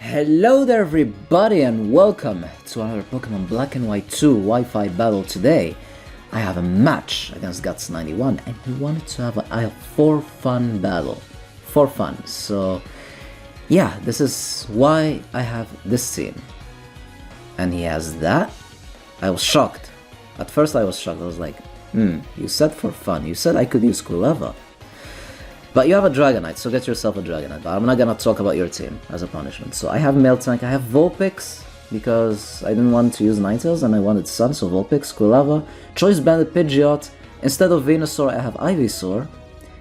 Hello there everybody and welcome to another Pokemon Black and White 2 Wi-Fi battle. Today I have a match against Guts91 and he wanted to have a for fun battle. For fun. So yeah, this is why I have this team. And he has that. I was shocked. At first I was shocked. I was like, you said for fun. You said I could use Kulava. But you have a Dragonite, so get yourself a Dragonite. But I'm not gonna talk about your team as a punishment. So I have Miltank, I have Vulpix, because I didn't want to use Ninetales and I wanted Sun, so Vulpix, Kulava, Choice Banded Pidgeot. Instead of Venusaur, I have Ivysaur.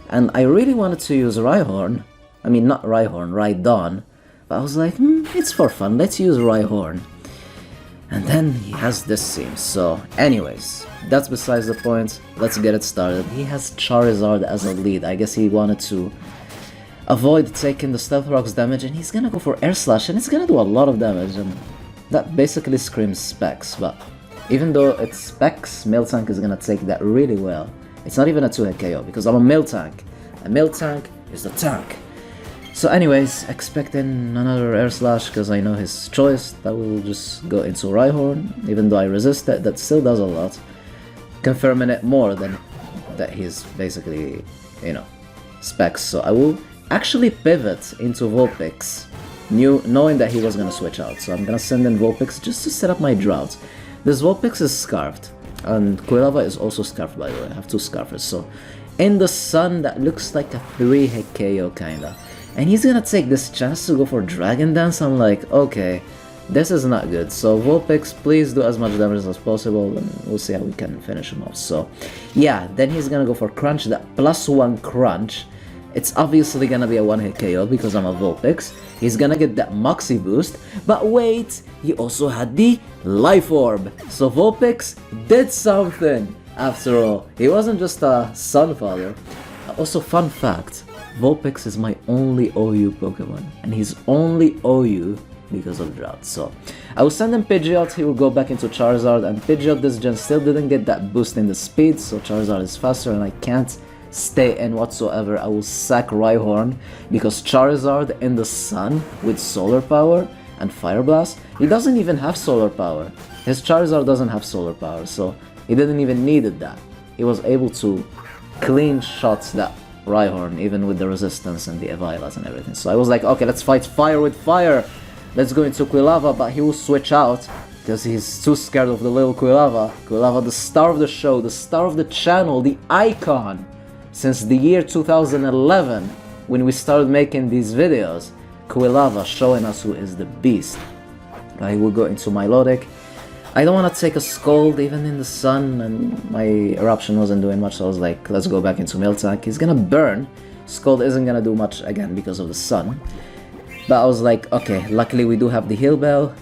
And I really wanted to use Rhyhorn. I mean, not Rhyhorn, Rhydon. But I was like, it's for fun, let's use Rhyhorn. And then he has this team, so anyways, that's besides the point, let's get it started. He has Charizard as a lead. I guess he wanted to avoid taking the Stealth Rock's damage, and he's gonna go for Air Slash, and it's gonna do a lot of damage, and that basically screams Specs. But even though it's Specs, Miltank is gonna take that really well. It's not even a 2-hit KO, because I'm a Miltank. A Miltank is the tank. So anyways, expecting another Air Slash because I know his choice. That will just go into Rhyhorn, even though I resist it, that still does a lot. Confirming it more than that he's basically, Specs. So I will actually pivot into Vulpix, knowing that he was gonna switch out. So I'm gonna send in Vulpix just to set up my drought. This Vulpix is Scarfed, and Kulava is also Scarfed, by the way. I have two Scarfers. So in the sun, that looks like a 3-hit KO kinda. And he's gonna take this chance to go for Dragon Dance. I'm like, okay, this is not good. So Vulpix, please do as much damage as possible and we'll see how we can finish him off. So yeah, then he's gonna go for Crunch, that +1 Crunch. It's obviously gonna be a 1-hit KO because I'm a Vulpix. He's gonna get that Moxie boost, but wait, he also had the Life Orb. So Vulpix did something after all. He wasn't just a Sunfather. Also, fun fact, Vulpix is my only OU Pokemon, and he's only OU because of Drought. So I will send him Pidgeot, he will go back into Charizard, and Pidgeot this gen still didn't get that boost in the speed, so Charizard is faster and I can't stay in whatsoever. I will sack Rhyhorn because Charizard in the sun with Solar Power and Fire Blast, he doesn't even have Solar Power. His Charizard doesn't have Solar Power, so he didn't even needed that. He was able to clean shots that Rhyhorn, even with the resistance and the Evilas and everything. So I was like, okay, let's fight fire with fire. Let's go into Quilava, but he will switch out because he's too scared of the little Quilava. Quilava, the star of the show, the star of the channel, the icon since the year 2011 when we started making these videos. Quilava showing us who is the beast. I will go into Milotic. I don't want to take a Scald even in the sun, and my Eruption wasn't doing much, so I was like, let's go back into Miltank. He's gonna burn. Scald isn't gonna do much again because of the sun. But I was like, okay, luckily we do have the Heal Bell.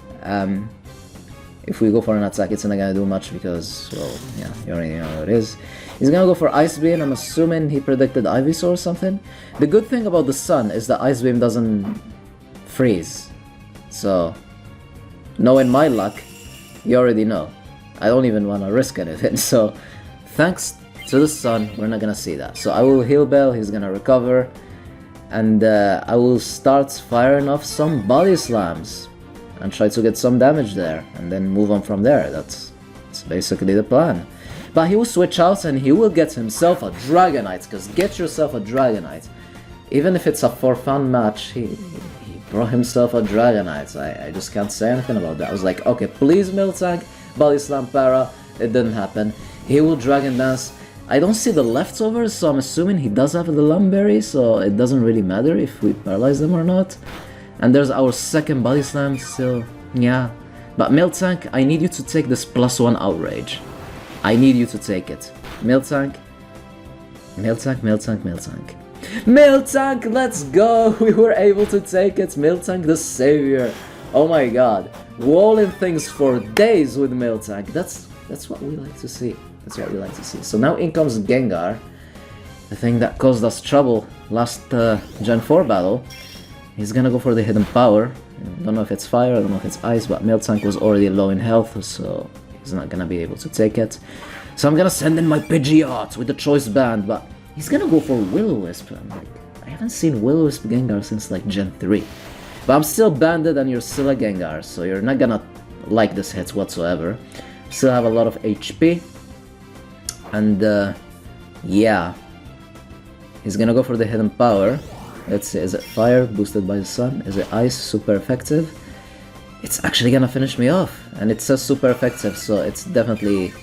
If we go for an attack, it's not gonna do much because, well, yeah, you already know what it is. He's gonna go for Ice Beam. I'm assuming he predicted Ivysaur or something. The good thing about the sun is that Ice Beam doesn't freeze. So, knowing my luck, you already know. I don't even want to risk anything, so thanks to the sun, we're not gonna see that. So I will Heal Bell, he's gonna recover, and I will start firing off some Body Slams and try to get some damage there, and then move on from there. That's basically the plan. But he will switch out and he will get himself a Dragonite, because get yourself a Dragonite. Even if it's a for fun match, he brought himself a Dragonite. I just can't say anything about that. I was like, okay, please Miltank, Body Slam Para. It didn't happen. He will Dragon Dance. I don't see the leftovers, so I'm assuming he does have the Lumberry, so it doesn't really matter if we paralyze them or not. And there's our second Body Slam still, yeah. But Miltank, I need you to take this +1 Outrage. I need you to take it. Miltank, Miltank, Miltank, Miltank. Miltank, let's go! We were able to take it. Miltank the savior. Oh my god. Walling things for days with Miltank. That's what we like to see. That's what we like to see. So now in comes Gengar. The thing that caused us trouble last Gen 4 battle. He's gonna go for the Hidden Power. I don't know if it's fire, I don't know if it's ice, but Miltank was already low in health, so he's not gonna be able to take it. So I'm gonna send in my Pidgeot with the Choice Band, but he's gonna go for Will-O-Wisp. I'm like, I haven't seen Will-O-Wisp Gengar since like Gen 3. But I'm still banded and you're still a Gengar, so you're not gonna like this hit whatsoever. Still have a lot of HP. And yeah. He's gonna go for the hidden power. Let's see, is it fire boosted by the sun? Is it ice super effective? It's actually gonna finish me off. And it says super effective, so it's definitely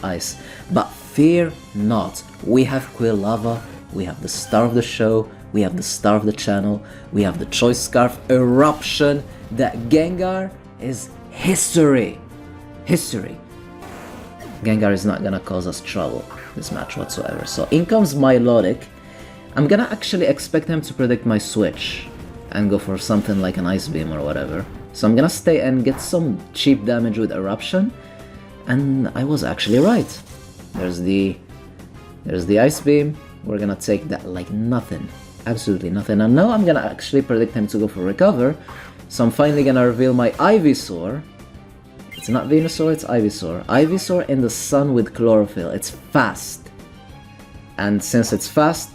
ice. But fear not. We have Quilava, we have the star of the show, we have the star of the channel, we have the choice scarf, eruption. That Gengar is history. History. Gengar is not gonna cause us trouble this match whatsoever. So in comes Milotic. I'm gonna actually expect him to predict my switch and go for something like an Ice Beam or whatever. So I'm gonna stay and get some cheap damage with Eruption, and I was actually right. There's the Ice Beam. We're gonna take that like nothing, absolutely nothing. And now I'm gonna actually predict him to go for Recover. So I'm finally gonna reveal my Ivysaur. It's not Venusaur, it's Ivysaur. Ivysaur in the sun with Chlorophyll. It's fast, and since it's fast,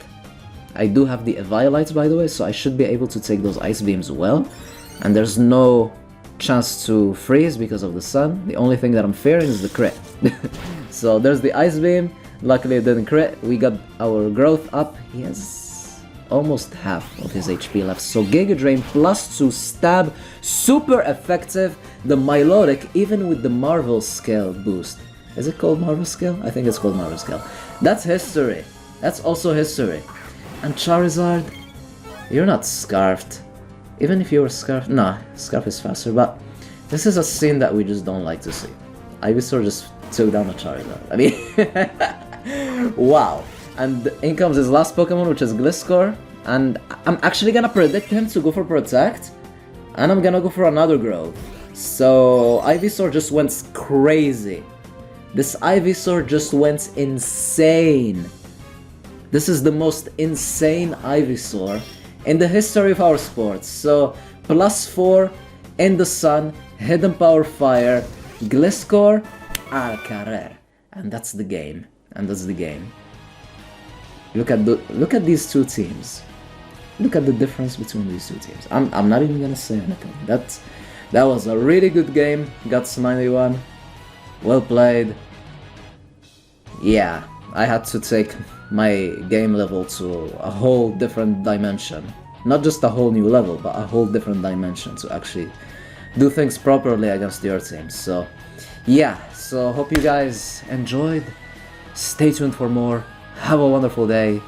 I do have the Eviolites, by the way, so I should be able to take those Ice Beams well. And there's no chance to freeze because of the sun. The only thing that I'm fearing is the crit. So there's the Ice Beam. Luckily it didn't crit. We got our growth up. He has almost half of his HP left. So Giga Drain +2 stab. Super effective. The Milotic, even with the Marvel Scale boost. Is it called Marvel Scale? I think it's called Marvel Scale. That's history. That's also history. And Charizard, you're not Scarfed. Even if you were Scarfed, nah, Scarf is faster, but this is a scene that we just don't like to see. Ivysaur just took down a Charizard. I mean, wow. And in comes his last Pokemon, which is Gliscor, and I'm actually gonna predict him to go for Protect, and I'm gonna go for another Growth. So Ivysaur just went crazy. This Ivysaur just went insane. This is the most insane Ivysaur in the history of our sports. So +4 in the sun, hidden power fire, Gliscor, Alcarer, and that's the game. And that's the game. Look at these two teams. Look at the difference between these two teams. I'm not even gonna say anything. That was a really good game. Guts91, well played. Yeah, I had to take my game level to a whole different dimension. Not just a whole new level, but a whole different dimension to actually do things properly against your team. So yeah, so hope you guys enjoyed. Stay tuned for more. Have a wonderful day.